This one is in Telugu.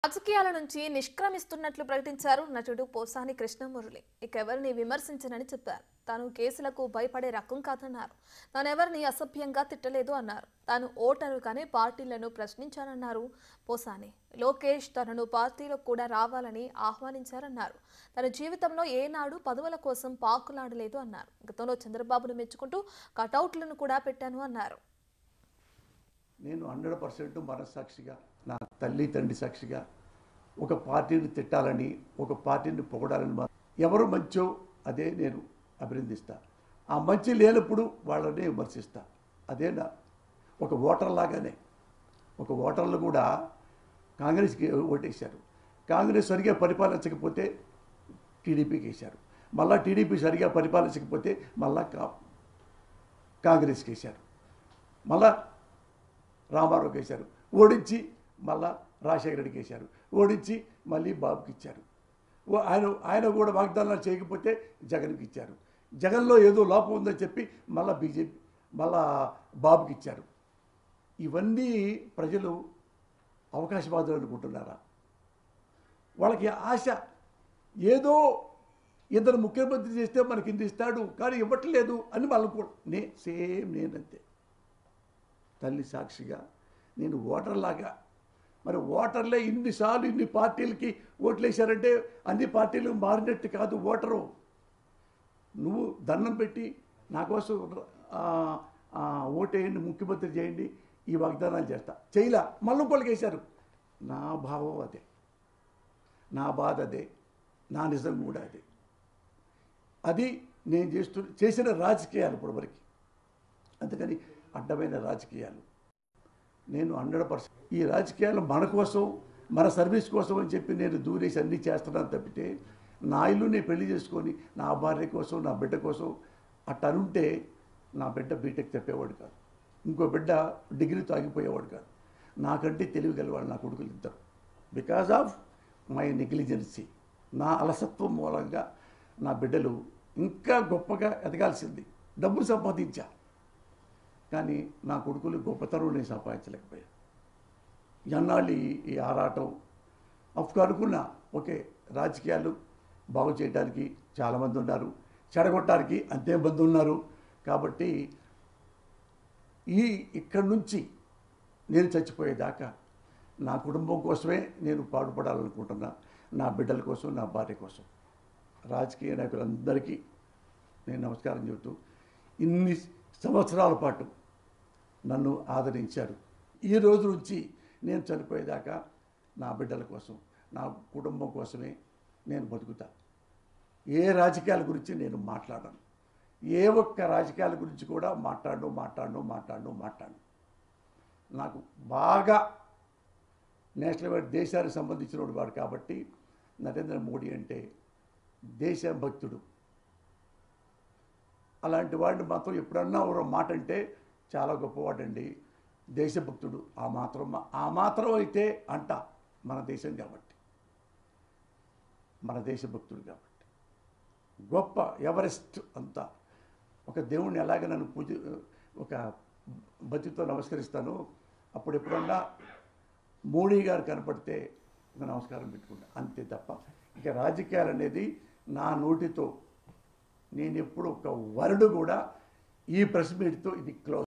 రాజకీయాల నుంచి నిష్క్రమిస్తున్నట్లు ప్రకటించారు నటుడు పోసాని కృష్ణమురళి. ఇక ఎవరిని విమర్శించనని చెప్పారు. తాను కేసులకు భయపడే రకం కాదన్నారు. తాను ఎవరిని అసభ్యంగా తిట్టలేదు అన్నారు. తాను ఓటరు కానీ పార్టీలను ప్రశ్నించానన్నారు పోసాని. లోకేష్ తనను పార్టీలో కూడా రావాలని ఆహ్వానించారన్నారు. తన జీవితంలో ఏనాడు పదవుల కోసం పాకులాడలేదు అన్నారు. గతంలో చంద్రబాబును మెచ్చుకుంటూ కటౌట్లను కూడా పెట్టాను అన్నారు. నేను 100% మనస్సాక్షిగా నా తల్లి తండ్రి సాక్షిగా ఒక పార్టీని తిట్టాలని ఒక పార్టీని పొగడాలని ఎవరు మంచో అదే నేను అభినందిస్తా. ఆ మంచి లేనప్పుడు వాళ్ళనే విమర్శిస్తా. అదే నా ఒక ఓటర్ లాగానే. ఒక ఓటర్లు కూడా కాంగ్రెస్కి ఓటేశారు. కాంగ్రెస్ సరిగా పరిపాలించకపోతే టీడీపీకి వేశారు. మళ్ళీ టీడీపీ సరిగా పరిపాలించకపోతే మళ్ళా కాంగ్రెస్కి వేశారు. మళ్ళా రామారావుకి వేశారు. ఓడించి మళ్ళా రాజశేఖర రెడ్డికి వేశారు. ఓడించి మళ్ళీ బాబుకి ఇచ్చారు. ఆయన కూడా వాగ్దానాలు చేయకపోతే జగన్కి ఇచ్చారు. జగన్లో ఏదో లోపం ఉందని చెప్పి మళ్ళీ బీజేపీ మళ్ళా బాబుకి ఇచ్చారు. ఇవన్నీ ప్రజలు అవకాశవాదులు అనుకుంటున్నారా? వాళ్ళకి ఆశ ఏదో ఇద్దరు ముఖ్యమంత్రి చేస్తే మనకి ఇంత ఇస్తాడు కానీ ఇవ్వట్లేదు అని వాళ్ళకు నేనంతే. తల్లి సాక్షిగా నేను ఓటర్లాగా మరి ఓటర్లే ఇన్నిసార్లు ఇన్ని పార్టీలకి ఓట్లేశారంటే అన్ని పార్టీలు మారినట్టు కాదు ఓటరు. నువ్వు దండం పెట్టి నా కోసం ఓటేయండి ముఖ్యమంత్రి చేయండి ఈ వాగ్దానాలు చేస్తా చేయలా మళ్ళీ ఇంకోళ్ళకి వేశారు. నా భావం అదే, నా బాధ అదే, నా నిజం కూడా అదే. అది నేను చేసిన రాజకీయాలు ఇప్పటివరకు. అందుకని అడ్డమైన రాజకీయాలు నేను 100% ఈ రాజకీయాలు మన కోసం మన సర్వీస్ కోసం అని చెప్పి నేను దూరేసి అన్నీ చేస్తున్నాను తప్పితే నా ఇల్లు నేను పెళ్లి చేసుకొని నా భార్య కోసం నా బిడ్డ కోసం అట్ట అనుంటే నా బిడ్డ బీటెక్ చెప్పేవాడు కాదు, ఇంకో బిడ్డ డిగ్రీతో ఆగిపోయేవాడు కాదు. నాకంటే తెలివి గలవాడు నా కొడుకులు ఇద్దరు. బికాజ్ ఆఫ్ మై నెగ్లిజెన్సీ, నా అలసత్వం మూలంగా నా బిడ్డలు ఇంకా గొప్పగా ఎదగాల్సింది. డబ్బు సంపాదించా కానీ నా కొడుకులు గొప్పతనం నేను సంపాదించలేకపోయా. ఎన్నాళ్ళు ఈ ఆరాటం అనుకున్నా. ఓకే, రాజకీయాలు బాగు చేయడానికి చాలామంది ఉన్నారు, చెడగొట్టడానికి అంతే మంది ఉన్నారు. కాబట్టి ఇక్కడి నుంచి నేను చచ్చిపోయేదాకా నా కుటుంబం కోసమే నేను పాటుపడాలనుకుంటున్నా, నా బిడ్డల కోసం, నా భార్య కోసం. రాజకీయ నాయకులందరికీ నేను నమస్కారం చెబుతూ ఇన్ని సంవత్సరాల పాటు నన్ను ఆదరించారు. ఈ రోజు నుంచి నేను చనిపోయేదాకా నా బిడ్డల కోసం, నా కుటుంబం కోసమే నేను బతుకుతా. ఏ రాజకీయాల గురించి నేను మాట్లాడను. ఏ ఒక్క రాజకీయాల గురించి కూడా మాట్లాడను. నాకు బాగా నేషనల్ వైడ్ దేశానికి సంబంధించిన వాడు కాబట్టి నరేంద్ర మోడీ అంటే దేశభక్తుడు. అలాంటి వాడిని మాత్రం ఎప్పుడన్నా ఒక మాట అంటే చాలా గొప్పవాడండి, దేశభక్తుడు. ఆ మాత్రం అయితే అంట మన దేశం కాబట్టి, మన దేశభక్తుడు కాబట్టి గొప్ప ఎవరెస్ట్ అంతా. ఒక దేవుణ్ణి ఎలాగ నన్ను ఒక భక్తితో నమస్కరిస్తాను, అప్పుడు ఎప్పుడన్నా మోడీ గారు కనపడితే ఒక నమస్కారం పెట్టుకుంటా, అంతే తప్ప ఇక రాజకీయాలు అనేది నా నోటితో నేను ఎప్పుడు ఒక వర్డ్ కూడా ఈ ప్రెస్ మీట్తో ఇది క్లోజ్.